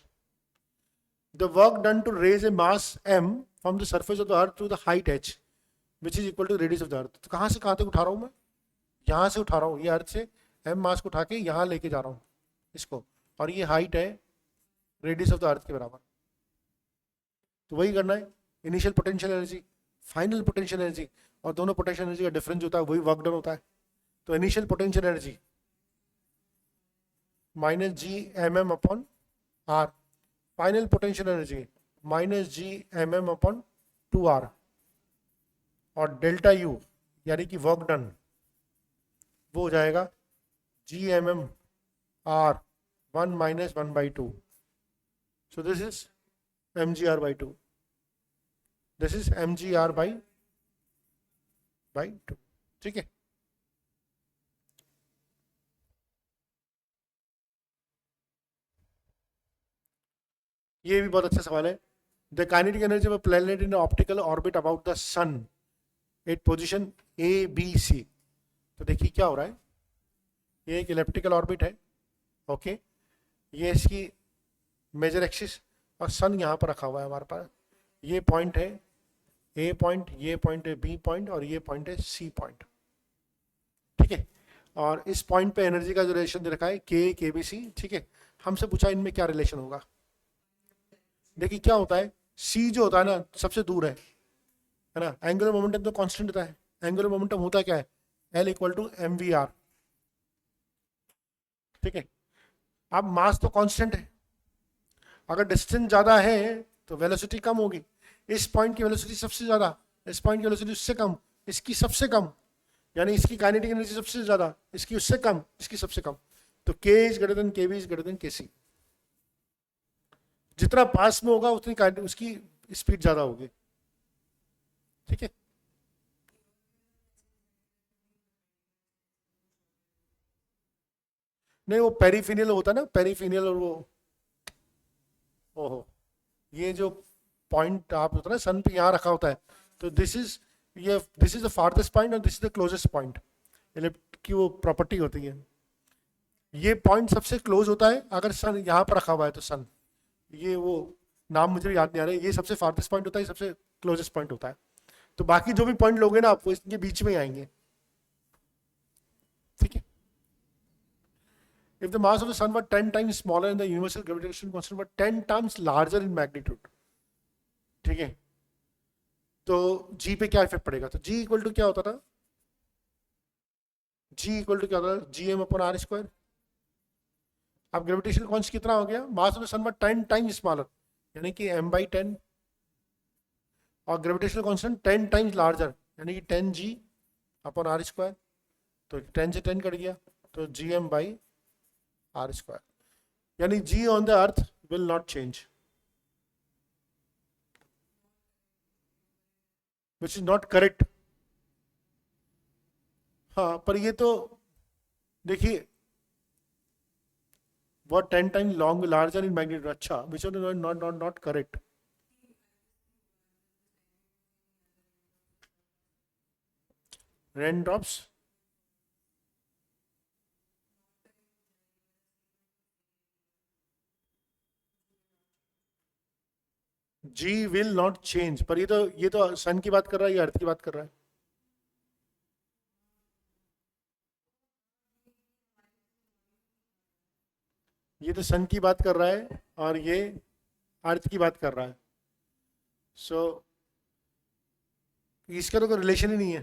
the work done to raise a mass m from the surface of the earth to the height h which is equal to radius of the earth। तो कहाँ से कहाँ तक उठा रहा हूँ मैं, यहाँ से उठा रहा हूँ, ये अर्थ से m मास को उठा के यहाँ लेके जा रहा हूँ इसको, और ये हाइट है रेडियस ऑफ द अर्थ के बराबर। तो वही करना है, initial potential energy final potential energy, और दोनों पोटेंशियल एनर्जी का डिफरेंस होता है वही वर्क डन होता है। तो initial potential energy -G/m/r, final potential energy -G/m/2r, और डेल्टा यू यानी कि वर्क डन वो हो जाएगा G/m/r1 - 1/2। So this is mgr/2, this is mgr/2। ठीक है, ये भी बहुत अच्छा सवाल है। The kinetic energy of planet in optical orbit about the sun at position ABC। तो देखिए क्या हो रहा है, ये एक इलेप्टिकल ऑर्बिट है, ओके, ये इसकी मेजर एक्सिस और सन यहाँ पर रखा हुआ है हमारे पास। ये पॉइंट है A पॉइंट, ये पॉइंट है B पॉइंट, और ये पॉइंट है C पॉइंट। ठीक है, और इस पॉइंट पे एनर्जी का जो रिलेशन दे रखा है KBC। ठीक है, हमसे पूछा इनमें क्या रिलेशन होगा। देखिए क्या होता है, C जो होता है ना सबसे दूर है ना। एंगुलर मोमेंटम तो कांस्टेंट होता है, एंगुलर मोमेंटम होता क्या है L = mvr। ठीक है, अब मास तो कांस्टेंट है, अगर डिस्टेंस ज्यादा है तो वेलोसिटी कम होगी। इस पॉइंट की वेलोसिटी सबसे ज्यादा, इस पॉइंट की वेलोसिटी उससे कम, इसकी सबसे कम, यानी इसकी काइनेटिक एनर्जी सबसे ज्यादा, इसकी उससे कम, इसकी सबसे कम। तो K > KB > KC। जितना पास में होगा उतनी उसकी स्पीड ज्यादा होगी। ठीक है, नहीं, वो पेरीफिनियल होता है ना, पेरीफिनियल, और वो, ओहो, ये जो पॉइंट आप होता है ना सन पे यहाँ रखा होता है, तो this is the farthest point और this is the closest point, ellipse की वो प्रॉपर्टी होती है। ये पॉइंट सबसे क्लोज होता है अगर सन यहाँ पर रखा हुआ है, तो सन, ये वो नाम मुझे याद नहीं आ रहा है, ये सबसे फारदेस्ट पॉइंट होता है, ये सबसे क्लोजेस्ट पॉइंट होता है। तो बाकी जो भी पॉइंट लोगे ना आप, वो इसके बीच में ही आएंगे, ठीक है। If the mass of the sun were 10 times smaller and the universal gravitational constant were 10 times larger in magnitude, ठीक है, तो g पे क्या इफेक्ट पड़ेगा? तो g इक्वल टू क्या होता था? g इक्वल टू क्या होता था? G M upon are square. अब ग्रेविटेशनल कॉन्स्टेंट कितना हो गया? Mass of the sun were 10 times smaller, यानी कि m/10, और ग्रेविटेशनल कांस्टेंट 10 टाइम्स लार्जर, यानी कि 10g अपॉन आर स्क्वायर। तो 10 से 10 कट गया, तो gm/r स्क्वायर, यानी g on the earth will not change, which is not correct. हाँ, पर ये तो देखिए, what 10 times long larger in magnitude, अच्छा, which is not correct. Raindrops, G will not change, पर ये तो सन की बात कर रहा है, ये अर्थ की बात कर रहा है। ये तो सन की बात कर रहा है और ये अर्थ की बात कर रहा है, सो इसका तो कोई रिलेशन ही नहीं है,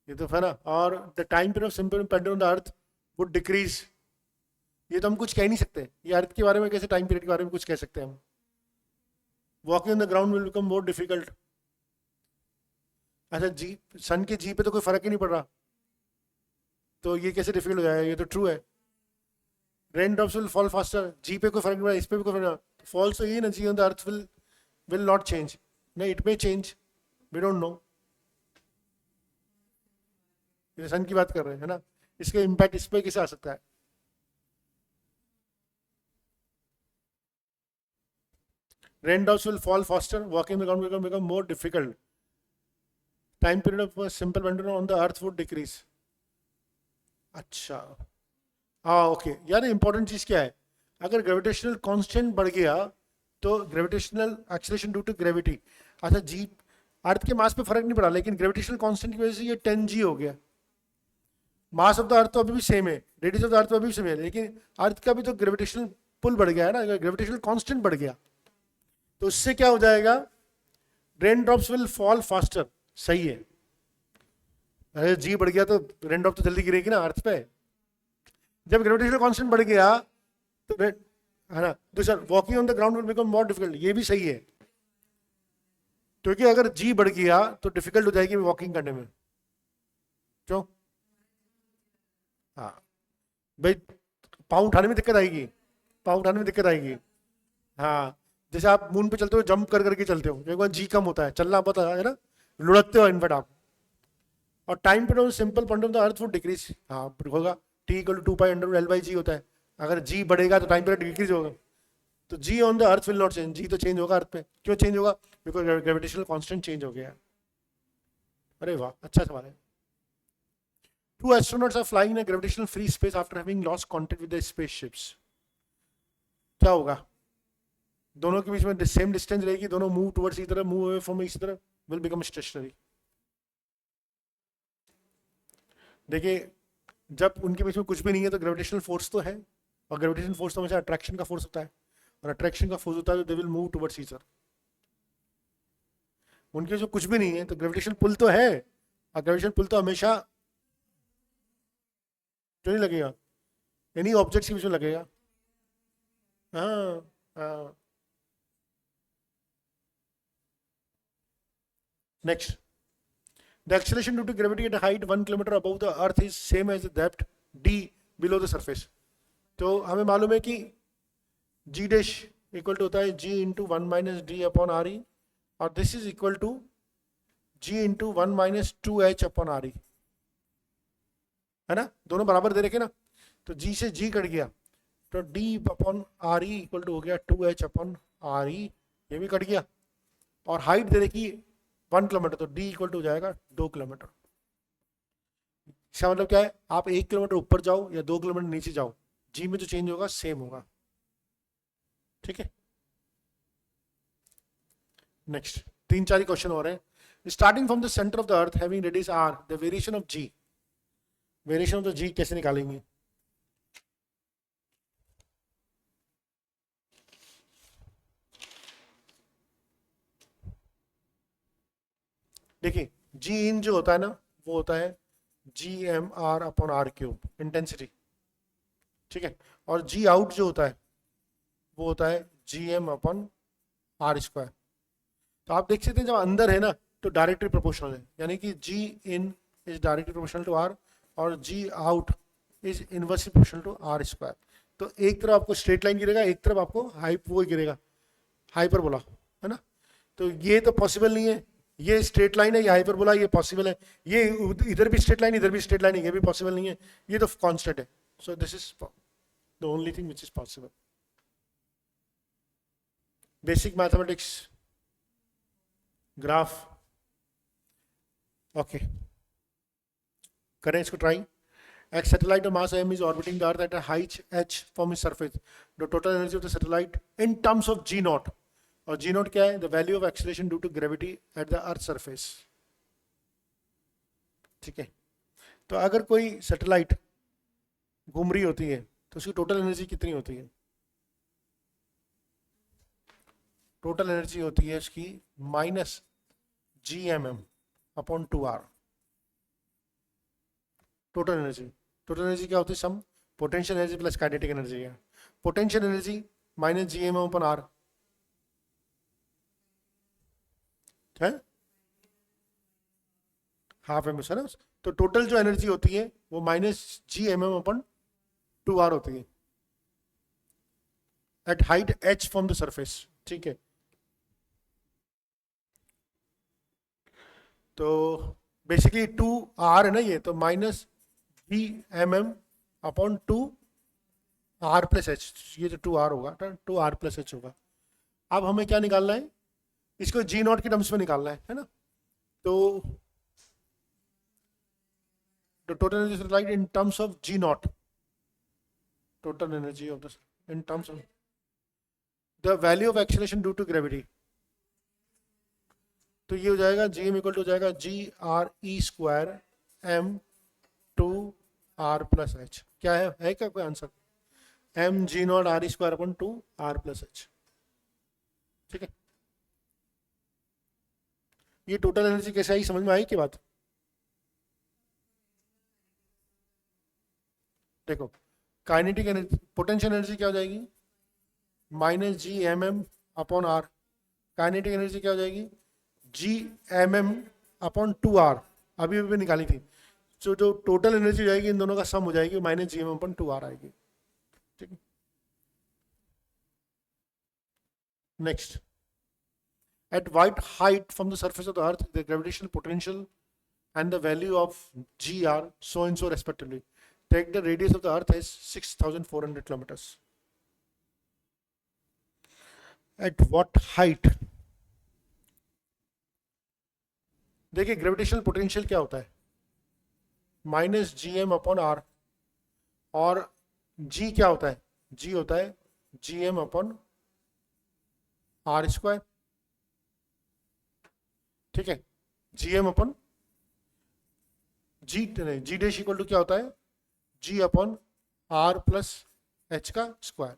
ये तो है ना। और the time period of simple pendant on the earth would decrease, ये तो हम कुछ कह नहीं सकते, ये अर्थ के बारे में कैसे टाइम पीरियड के बारे में कुछ कह सकते हैं हम? Walking on the ground will become more difficult. अच्छा, जी सन के जी पे तो कोई फर्क ही नहीं पड़ रहा, तो ये कैसे डिफिकल्ट हो जाएगा? ये तो ट्रू है। Rain drops will fall faster, g पे कोई फर्क नहीं पड़ा, इस पे भी कोई फर्क नहीं, फॉल्स तो ये ना, g on the earth will not change, नहीं it may change, we don't know. ये सन की बात कर रहे हैं, है ना, इसका इम्पैक्ट इस पे कैसे आ सकता है? Raindrops will fall faster, walking the ground will become more difficult. Time period of a simple pendulum on the earth would decrease. अच्छा, हाँ ओके, यार इंपॉर्टेंट चीज क्या है? अगर ग्रेविटेशनल कांस्टेंट बढ़ गया तो gravitational acceleration due to gravity, अच्छा जी, अर्थ के मास पे फर्क नहीं पड़ा, लेकिन ग्रेविटेशनल कांस्टेंट की वजह से ये 10g हो गया। मास ऑफ द अर्थ तो अभी भी सेम है, रेडियस ऑफ द अर्थ तो अभी भी सेम है, लेकिन अर्थ का भी तो ग्रेविटेशनल पुल बढ़ गया है ना, ग्रेविटेशनल कांस्टेंट बढ़ गया, तो उससे क्या हो जाएगा? Rain drops will fall faster, सही है। अरे जी बढ़ गया तो रेन ड्रॉप तो जल्दी गिरेगी ना अर्थ पे। जब ग्रेविटेशनल कांस्टेंट बढ़ गया तो है ना, दूसरा walking on the ground will become more difficult, ये भी सही है, क्योंकि अगर जी बढ़ गया तो डिफिकल्ट हो जाएगी वॉकिंग करने में। क्यों? हाँ भाई, पाँव उठाने में दिक्कत आएगी, पाँव उठाने में दिक्कत आएगी। हाँ, जैसे आप मून पे चलते हो, जंप कर करके चलते हो, एक बार जी कम होता है, चलना पता है ना, लुढ़कते हो इनफैक्ट आप। और टाइम पे simple point of the earth would decrease, हाँ होगा, टी इक्वल टू 2π/L/g होता है, अगर जी बढ़ेगा तो टाइम पीरियड डिक्रीज होगा, तो g on the earth will not change, g तो चेंज होगा अर्थ पे। क्यों चेंज होगा? बिकॉज ग्रेविटेशनल कांस्टेंट चेंज हो गया है। अरे वाह, अच्छा सवाल है। Two astronauts are flying in a gravitational free space after having lost contact with their spaceships. क्या होगा? दोनों के बीच में सेम डिस्टेंस रहेगी, दोनों मूव टुवर्ड्स इस तरफ, मूव अवे फ्रॉम इस तरफ, विल बिकम स्टेशनरी। देखिए, जब उनके बीच में कुछ भी नहीं है तो ग्रेविटेशनल फोर्स तो है, और ग्रेविटेशनल फोर्स तो हमेशा अट्रैक्शन का फोर्स होता है, और अट्रैक्शन का फोर्स होता है तो they will move towards each other. उनके जो कुछ भी नहीं है तो ग्रेविटेशनल पुल तो है, और ग्रेविटेशनल पुल तो हमेशा क्यों नहीं लगेगा? एनी ऑब्जेक्ट्स के बीच में लगेगा। हाँ हाँ। Next, the acceleration due to gravity at a height 1 kilometer above the earth is same as the depth d below the surface. तो हमें मालूम है कि g डैश इक्वल टू होता है g इंटू 1-d/re, और this is equal to g into 1-2h/re, है ना, दोनों बराबर दे रखे ना। तो जी से जी कट गया, तो D upon R E equal to हो गया 2h अपॉन आर ई, ये भी कट गया। और हाइट दे रखी 1 किलोमीटर, तो डी इक्वल टू हो जाएगा 2 किलोमीटर। इसका मतलब क्या है, आप 1 किलोमीटर ऊपर जाओ या 2 किलोमीटर नीचे जाओ, जी में जो चेंज होगा सेम होगा। ठीक है, नेक्स्ट 3-4 क्वेश्चन हो रहे हैं। Starting from the centre of the earth having radius R, the variation of g, variation of the g कैसे निकालेंगे? देखिए, जी इन जो होता है ना, वो होता है G M R upon are cube intensity. ठीक है, और जी आउट जो होता है वो होता है G M upon are square. तो आप देख सकते हैं जब अंदर है ना तो डायरेक्टली प्रोपोर्शनल है, यानी कि g in is directly proportional to R और g out is inversely proportional to R square. तो एक तरफ आपको स्ट्रेट लाइन गिरेगा, एक तरफ आपको वो गिरेगा, हाइपरबोला, है ना। तो ये तो पॉसिबल नहीं है, ये स्ट्रेट लाइन है, ये हाइपरबोला, ये पॉसिबल है। ये इधर भी स्ट्रेट लाइन, इधर भी स्ट्रेट लाइन है, ये भी पॉसिबल नहीं है, ये तो कांस्टेंट है। So this is the only thing which is possible. Basic mathematics, graph, okay, करें इसको try. A satellite of mass m is orbiting the Earth at a height h from its surface. The total energy of the satellite in terms of g naught, और g naught क्या है? The value of acceleration due to gravity at the Earth surface. ठीक है, तो अगर कोई satellite घूम रही होती है तो उसकी टोटल एनर्जी कितनी होती है? टोटल एनर्जी होती है उसकी minus G M M upon 2r। Total energy क्या होती है? Sum potential energy plus kinetic energy है। Potential energy minus G M M upon R है हाफ एम है ना। तो टोटल जो एनर्जी होती है वो minus G M M upon 2r होती है at height h from the surface. ठीक है, तो बेसिकली 2r है ना ये, तो minus G M M upon 2r plus h, ये जो 2r होगा 2r प्लस एच होगा। अब हमें क्या निकालना है? इसको जी नॉट के टर्म्स में निकालना है ना। तो the total energy supplied in terms of G naught, total energy of this in terms of the value of acceleration due to gravity, तो ये हो जाएगा जी एम इक्वल टू हो जाएगा G R E square M two R plus H. क्या है क्या कोई answer? M G naught R E square upon 2r plus H. ठीक है, ये टोटल एनर्जी कैसे आई, समझ में आई की बात? देखो, काइनेटिक एनर्जी, पोटेंशियल एनर्जी क्या हो जाएगी? Minus G M M upon R. Kinetic energy क्या हो जाएगी? जी एम एम अपॉन 2r, अभी अभी निकाली थी। जो टोटल एनर्जी हो जाएगी इन दोनों का सम हो जाएगी, minus G M upon 2r आएगी। ठीक है, next, at what height from the surface of the earth the gravitational potential and the value of g are so and so respectively. Take the radius of the earth as 6400 kilometers. At what height? देखिए, gravitational potential क्या होता है? Minus G M upon R, और G क्या होता है? G होता है G M upon are square. ठीक है, G M upon G G dash equal to क्या होता है? G upon are plus H का स्क्वायर।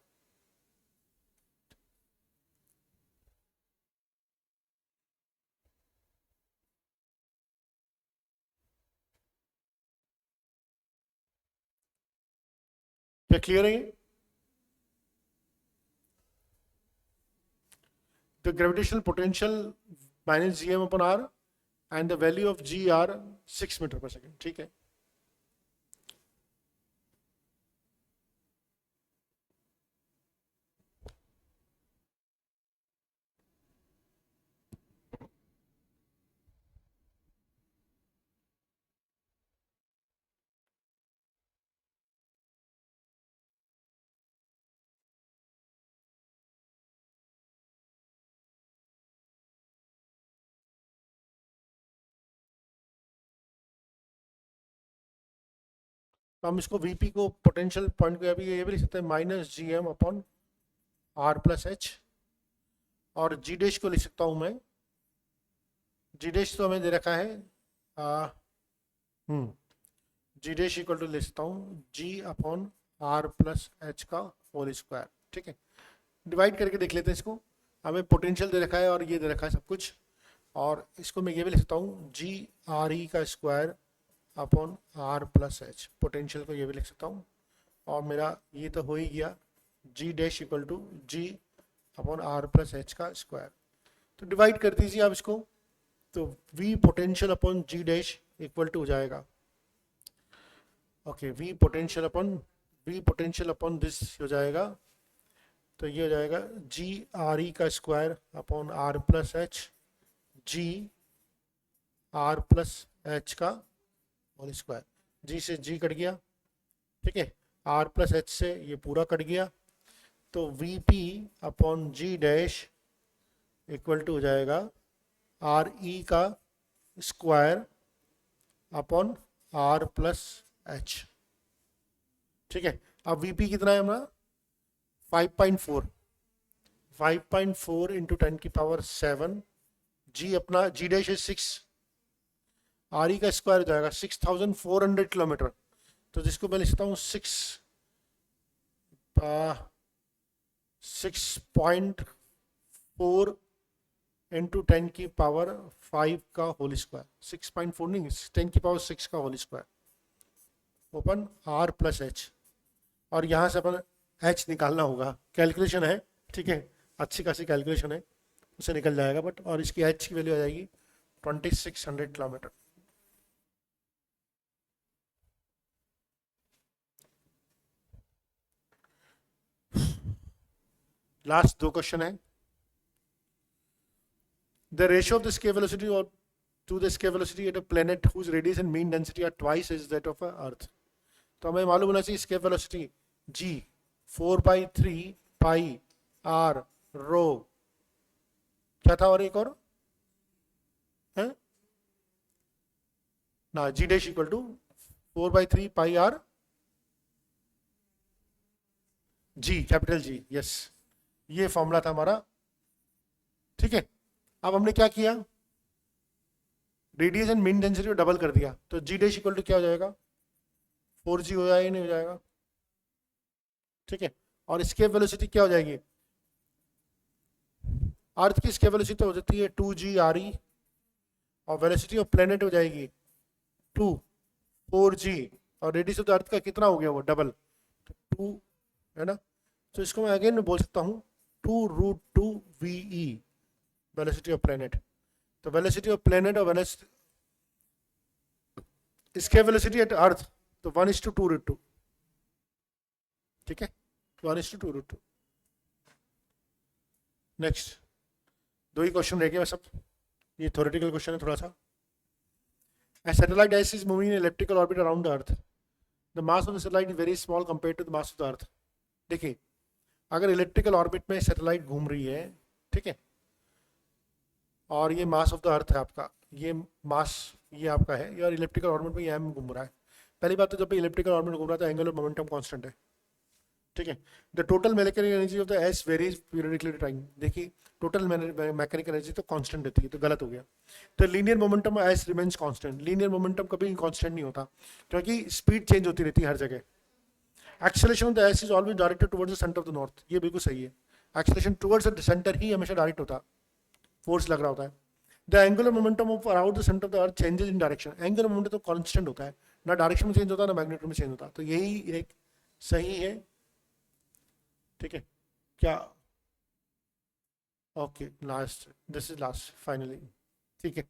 क्या क्लियर है ये? The gravitational potential minus gm upon r and the value of g are 6 metre पर सेकेंड। ठीक है, तो हम इसको वीपी को पोटेंशियल पॉइंट को अभी ये भी लिख सकते हैं minus G M upon are plus H, और जी डैश को लिख सकता हूँ मैं, जी डैश तो हमें दे रखा है जी डैश इक्वल टू लिख सकता हूँ जी अपॉन आर प्लस एच का होल स्क्वायर। ठीक है, डिवाइड करके देख लेते हैं इसको। हमें पोटेंशियल दे रखा है और ये दे रखा है सब कुछ, और इसको मैं ये भी लिख सकता हूँ जी आर ई का square upon are plus H, potential को ये भी लिख सकता हूँ। और मेरा ये तो हो ही गया G dash equal to G upon are plus H का स्क्वायर। तो डिवाइड कर दीजिए आप इसको, तो V potential upon G dash equal to हो जाएगा, okay, V potential upon this हो जाएगा, तो ये हो जाएगा जी आर ई का square upon are plus H, G R plus H का होल स्क्वायर। जी से जी कट गया, ठीक है, आर प्लस एच से ये पूरा कट गया, तो V P upon G dash equal to हो जाएगा आर ई का square upon are plus H. ठीक है, अब वी पी कितना है हमारा 5.4 इंटू 10 की पावर 7, जी अपना जी डैश है 6, आर ई का स्क्वायर हो जाएगा 6400 किलोमीटर, तो जिसको मैं लिखता हूँ 6.4 इंटू 10 की पावर 5 का होल स्क्वायर, 6.4 नहीं 10 की पावर 6 का whole square open R plus H, और यहाँ से अपन एच निकालना होगा, कैलकुलेशन है, ठीक है, अच्छी खासी कैलकुलेशन है, उसे निकल जाएगा बट, और इसकी एच की वैल्यू आ जाएगी 2600 किलोमीटर। लास्ट 2 क्वेश्चन है। The ratio of the square velocity और to the escape velocity at a planet whose radius and mean density are twice as that of Earth। तो हमें मालूम होना चाहिए escape velocity g 4/3 pi r रो, क्या था और एक और है ना, g dash equal to 4/3 pi r g, capital G, yes, ये फॉर्मूला था हमारा। ठीक है, अब हमने क्या किया, रेडियस एंड मीन डेंसिटी को डबल कर दिया, तो जी डैश इक्वल टू क्या हो जाएगा 4g हो जाएगा, नहीं हो जाएगा, ठीक है, और स्केप वेलोसिटी क्या हो जाएगी, अर्थ की स्केप वेलोसिटी हो जाती है 2g RE, और वेलोसिटी ऑफ प्लेनेट हो जाएगी 4g, और रेडियस ऑफ द अर्थ का कितना हो गया वो डबल, तो 2 है ना, तो इसको मैं अगेन बोल सकता हूँ 2√2 VE वेलोसिटी ऑफ प्लेनेट। तो वेलोसिटी ऑफ प्लेनेट और वेलोसिटी स्केप वेलोसिटी एट अर्थ, तो 1:2√2, ठीक है, 1:2√2। नेक्स्ट 2 ही क्वेश्चन रह गए सब, ये थ्योरेटिकल क्वेश्चन है थोड़ा सा। A satellite S is moving in elliptical orbit around the Earth. The mass of the satellite is very small compared to the mass of the Earth. देखिए, अगर इलेक्ट्रिकल ऑर्बिट में सैटेलाइट घूम रही है, ठीक है, और ये मास ऑफ द अर्थ है आपका, ये मास ये आपका है, और इलेक्ट्रिकल ऑर्बिट में ये एम घूम रहा है। पहली बात तो जब इलेक्ट्रिकल ऑर्बिट घूम रहा है तो एंगुलर मोमेंटम कांस्टेंट है, ठीक है। The total mechanical energy of the S varies periodically time, देखिए टोटल मैकेनिकल एनर्जी तो कांस्टेंट रहती है, तो गलत हो गया। तो linear momentum S remains constant, linear momentum कभी कांस्टेंट नहीं होता, क्योंकि स्पीड चेंज होती रहती है हर जगह। Acceleration of the S is always directed towards the centre of the north, ये बिल्कुल सही है, एक्सेलरेशन टुवर्ड्स द सेंटर ही हमेशा डायरेक्ट होता है, फोर्स लग रहा होता है। The angular momentum of around the centre of the earth changes in direction, angular momentum तो कांस्टेंट होता है, ना डायरेक्शन में चेंज होता है ना मैग्नीट्यूड में चेंज होता, तो यही एक सही है, ठीक है क्या, okay, last, this is last finally, ठीक है।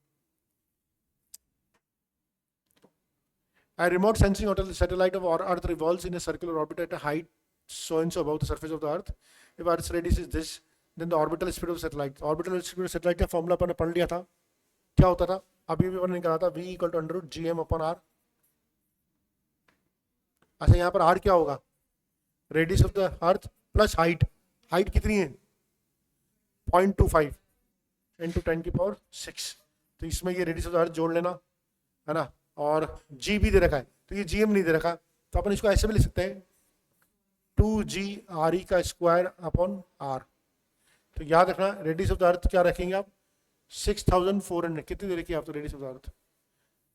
A remote sensing satellite of Earth revolves in a circular orbit at a height so and so above the surface of the Earth. If Earth's radius is this, then the orbital speed of the satellite. Orbital speed of satellite का formula अपन ने पढ़ लिया था, क्या होता था, अभी भी अपन ने निकाला था, V = √GM/R। अच्छा, यहाँ पर R क्या होगा, radius of the earth plus height, height कितनी है 0.25 इंटू 10 की पावर 6, तो इसमें ये रेडियस ऑफ द अर्थ जोड़ लेना है ना, और जी भी दे रखा है, तो ये जीएम नहीं दे रखा, तो अपन इसको ऐसे भी लिख सकते हैं 2g re का स्क्वायर अपॉन r। तो याद रखना रेडियस ऑफ द अर्थ क्या रखेंगे आप 6400, कितनी दे रखी है आप तो radius of the earth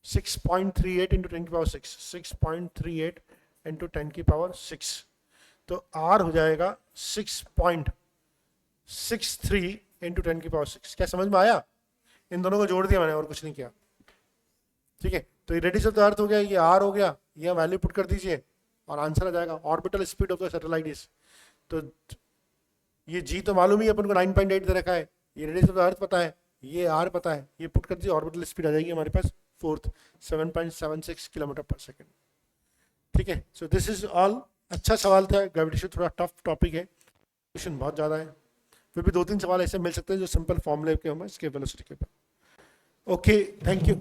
6.38 into 10 की पावर 6, 6.38 इंटू 10 की पावर 6, तो r हो जाएगा 6.63 इंटू 10 की पावर 6। क्या समझ में आया? इन दोनों को जोड़ दिया मैंने और कुछ नहीं किया, ठीक है। तो ये रेडियस ऑफ द अर्थ हो गया, ये r हो गया, ये वैल्यू पुट कर दीजिए और आंसर आ जाएगा। Orbital speed of the satellite is, तो ये g तो मालूम ही अपन को 9.8 दे रखा है, ये रेडियस ऑफ द अर्थ पता है, ये r पता है, ये पुट कर दीजिए, ऑर्बिटल स्पीड आ जाएगी हमारे पास 7.76 किलोमीटर पर सेकेंड, ठीक है। So this is all. अच्छा सवाल था, ग्रेविटेशन थोड़ा टफ टॉपिक है, क्वेश्चन बहुत ज़्यादा है, फिर भी 2-3 सवाल ऐसे मिल सकते हैं जो सिंपल फॉर्मूले के होंगे इसके वेलोसिटी के ऊपर। Okay, thank you.